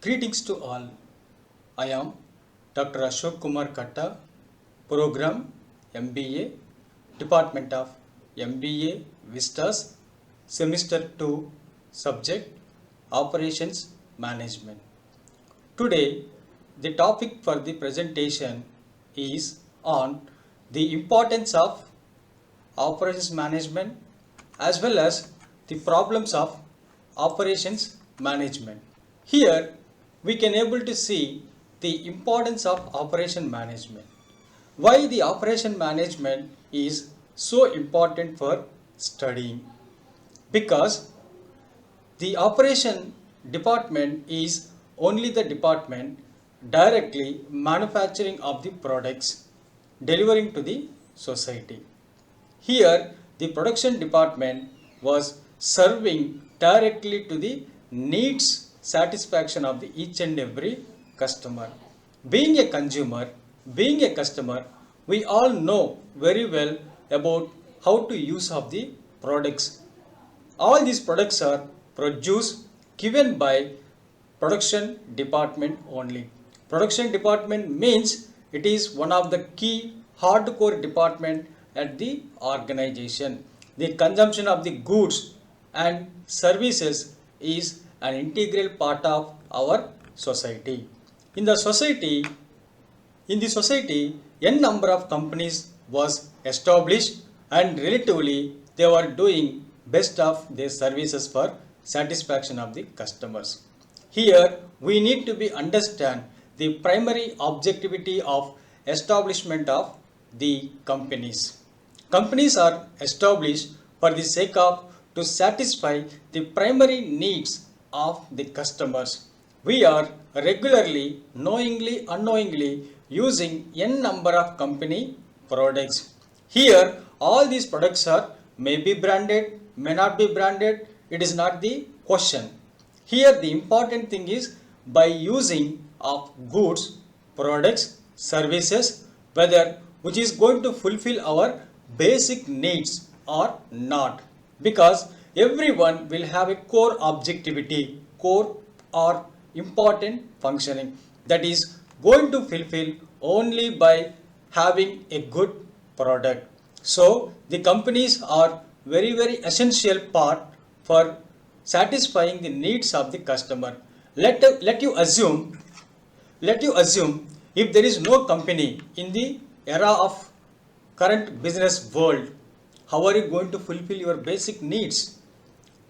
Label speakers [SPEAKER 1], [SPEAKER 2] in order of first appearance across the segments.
[SPEAKER 1] Greetings to all. I am Dr. Ashok Kumar Katta, Program MBA, Department of MBA Vistas, Semester 2, Subject Operations Management. Today, the topic for the presentation is on the importance of operations management as well as the problems of operations management. Here we can able to see the importance of operation management. Why the operation management is so important for studying? Because the operation department is only the department directly manufacturing of the products delivering to the society. Here, the production department was serving directly to the needs satisfaction of the each and every customer. Being a consumer, being a customer, we all know very well about how to use of the products. All these products are produced given by production department only. Production department means it is one of the key hardcore department at the organization. The consumption of the goods and services is an integral part of our society. In the society, n number of companies was established and relatively they were doing best of their services for satisfaction of the customers. Here we need to be understand the primary objectivity of establishment of the companies. Companies are established for the sake of to satisfy the primary needs of the customers. We are regularly, knowingly, unknowingly using n number of company products. Here all these products are may be branded, may not be branded, it is not the question. Here the important thing is by using of goods, products, services, whether which is going to fulfill our basic needs or not, because everyone will have a core objectivity, core or important functioning that is going to fulfill only by having a good product. So the companies are very essential part for satisfying the needs of the customer. Let you assume if there is no company in the era of current business world, how are you going to fulfill your basic needs?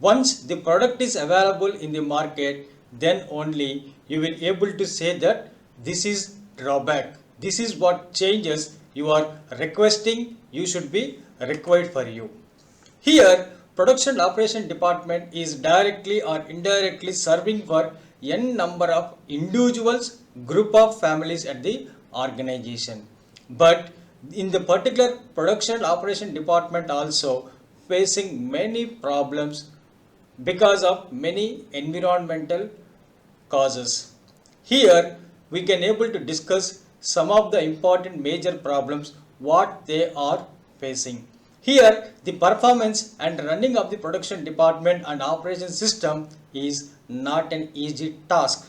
[SPEAKER 1] Once the product is available in the market, then only you will able to say that this is drawback. This is what changes you are requesting you should be required for you. Here, production operation department is directly or indirectly serving for n number of individuals, group of families at the organization. But in the particular production operation department also facing many problems because of many environmental causes. Here we can able to discuss some of the important major problems what they are facing. Here the performance and running of the production department and operation system is not an easy task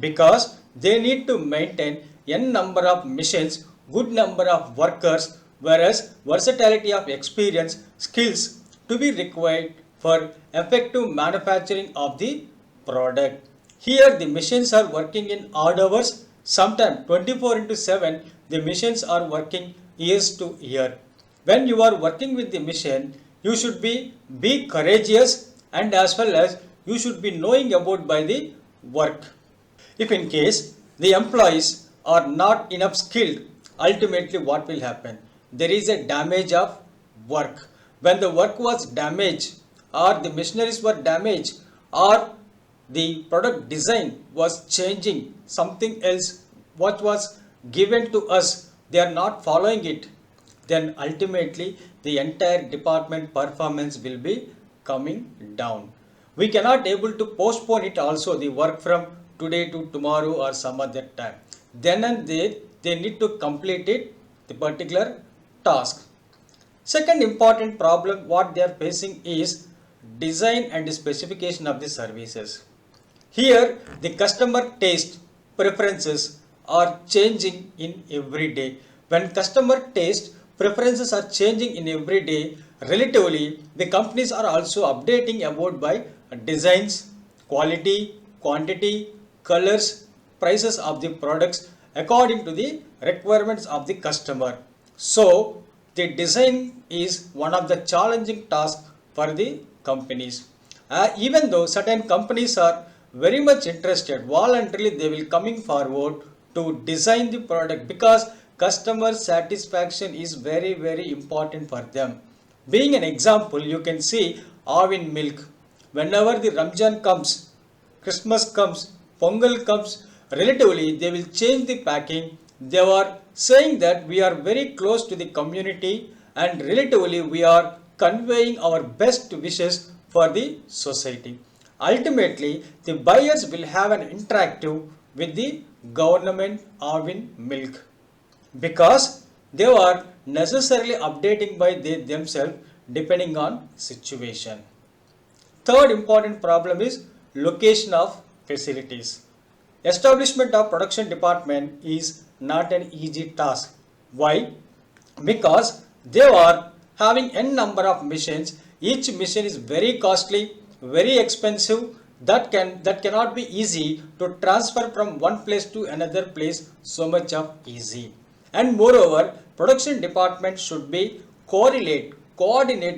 [SPEAKER 1] because they need to maintain n number of machines, good number of workers, whereas versatility of experience, skills to be required for effective manufacturing of the product. Here the machines are working in odd hours, sometimes 24/7 the machines are working years to year. When you are working with the machine, you should be courageous and as well as you should be knowing about by the work. If in case the employees are not enough skilled, ultimately what will happen? There is a damage of work. When the work was damaged or the machineries were damaged or the product design was changing, something else what was given to us, they are not following it, then ultimately the entire department performance will be coming down. We cannot able to postpone it also the work from today to tomorrow or some other time. Then and there they need to complete it the particular task. Second important problem what they are facing is design and specification of the services. Here, the customer taste preferences are changing in every day. When customer taste preferences are changing in every day, relatively, the companies are also updating about by designs, quality, quantity, colors, prices of the products according to the requirements of the customer. So, the design is one of the challenging tasks for the companies. Even though certain companies are very much interested, voluntarily they will coming forward to design the product because customer satisfaction is very important for them. Being an example, you can see Avin milk. Whenever the Ramjan comes, Christmas comes, Pongal comes, relatively they will change the packing. They are saying that we are very close to the community and relatively we are conveying our best wishes for the society. Ultimately, the buyers will have an interactive with the government Avin milk because they are necessarily updating by themselves depending on situation. Third important problem is location of facilities. Establishment of production department is not an easy task. Why? Because they are having n number of machines. Each machine is very costly, very expensive. That cannot be easy to transfer from one place to another place so much of easy. And moreover, production department should be coordinate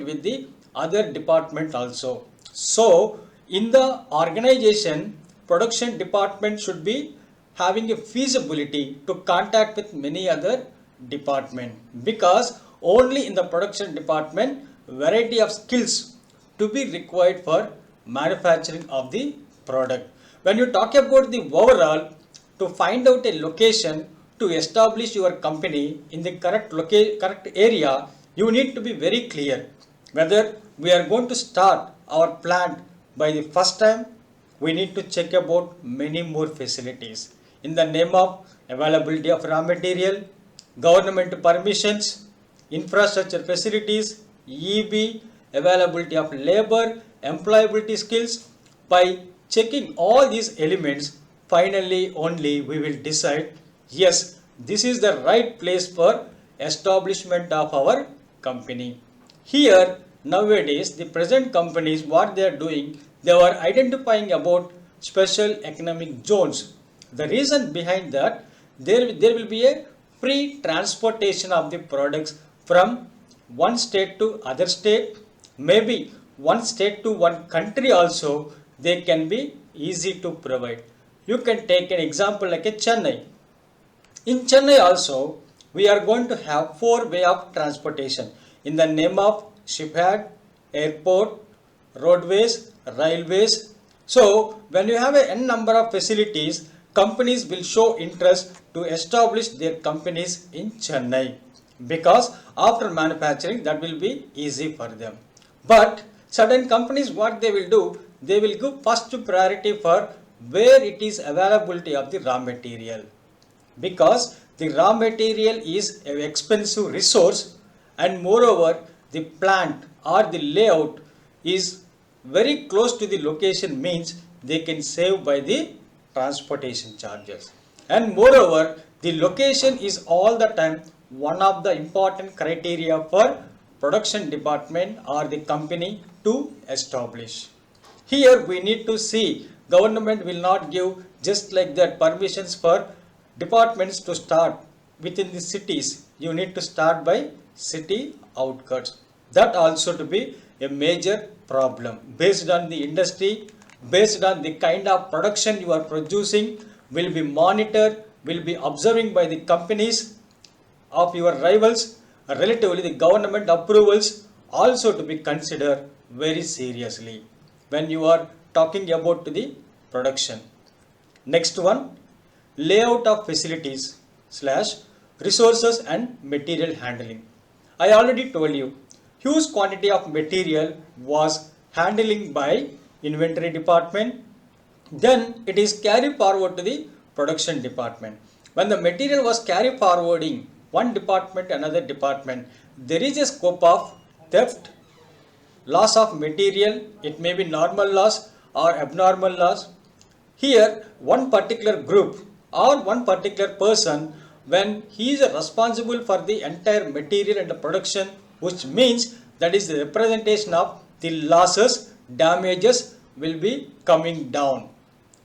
[SPEAKER 1] with the other department also. So, in the organization, production department should be having a feasibility to contact with many other department because only in the production department variety of skills to be required for manufacturing of the product. When you talk about the overall, to find out a location to establish your company in the correct area, you need to be very clear whether we are going to start our plant by the first time. We need to check about many more facilities in the name of availability of raw material, government permissions, infrastructure facilities, EB, availability of labor, employability skills. By checking all these elements, finally only we will decide, yes, this is the right place for establishment of our company. Here, nowadays, the present companies, what they are doing, they are identifying about special economic zones. The reason behind that, there will be a free transportation of the products from one state to other state, maybe one state to one country also, they can be easy to provide. You can take an example like a Chennai. In Chennai also, we are going to have four way of transportation in the name of shipyard, airport, roadways, railways. So, when you have a n number of facilities, companies will show interest to establish their companies in Chennai because after manufacturing that will be easy for them. But certain companies what they will do, they will give first priority for where it is availability of the raw material because the raw material is an expensive resource and moreover the plant or the layout is very close to the location means they can save by the transportation charges. And moreover, the location is all the time one of the important criteria for production department or the company to establish. Here we need to see government will not give just like that permissions for departments to start within the cities. You need to start by city outskirts. That also to be a major problem based on the industry, based on the kind of production you are producing will be monitored, will be observing by the companies of your rivals. Relatively the government approvals also to be considered very seriously when you are talking about the production. Next one, layout of facilities slash resources and material handling. I already told you huge quantity of material was handling by inventory department, then it is carried forward to the production department. When the material was carried forwarding one department another department, there is a scope of theft, loss of material, it may be normal loss or abnormal loss. Here, one particular group or one particular person, when he is responsible for the entire material and the production, which means that is the representation of the losses, damages will be coming down.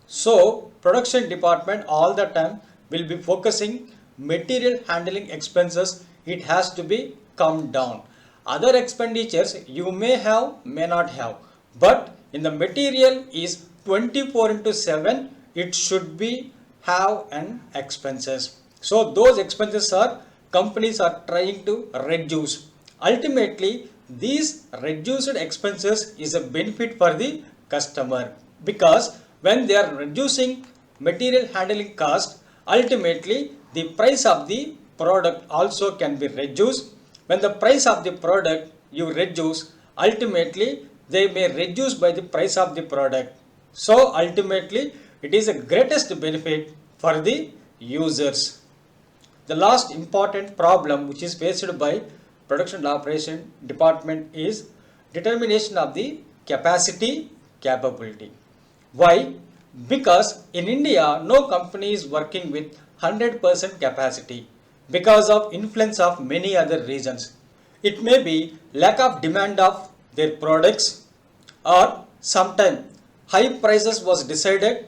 [SPEAKER 1] So, production department all the time will be focusing material handling expenses. It has to be come down. Other expenditures you may have, may not have, but in the material is 24 into 7, it should be have an expenses. So those expenses are companies are trying to reduce. Ultimately, these reduced expenses is a benefit for the customer, because when they are reducing material handling cost, ultimately the price of the product also can be reduced. When the price of the product you reduce, ultimately they may reduce by the price of the product. So ultimately it is the greatest benefit for the users. The last important problem which is faced by production and operation department is determination of the capacity capability. Why? Because in India no company is working with 100% capacity because of influence of many other reasons. It may be lack of demand of their products, or sometimes high prices was decided,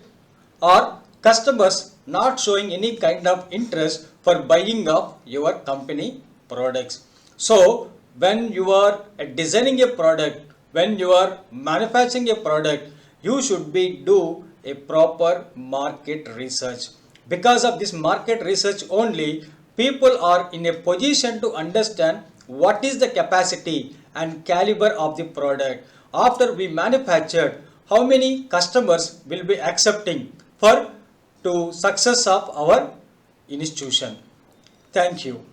[SPEAKER 1] or customers not showing any kind of interest for buying of your company products. So when you are designing a product, when you are manufacturing a product, you should be do a proper market research. Because of this market research only, people are in a position to understand what is the capacity and caliber of the product. After we manufactured, how many customers will be accepting for to success of our institution. Thank you.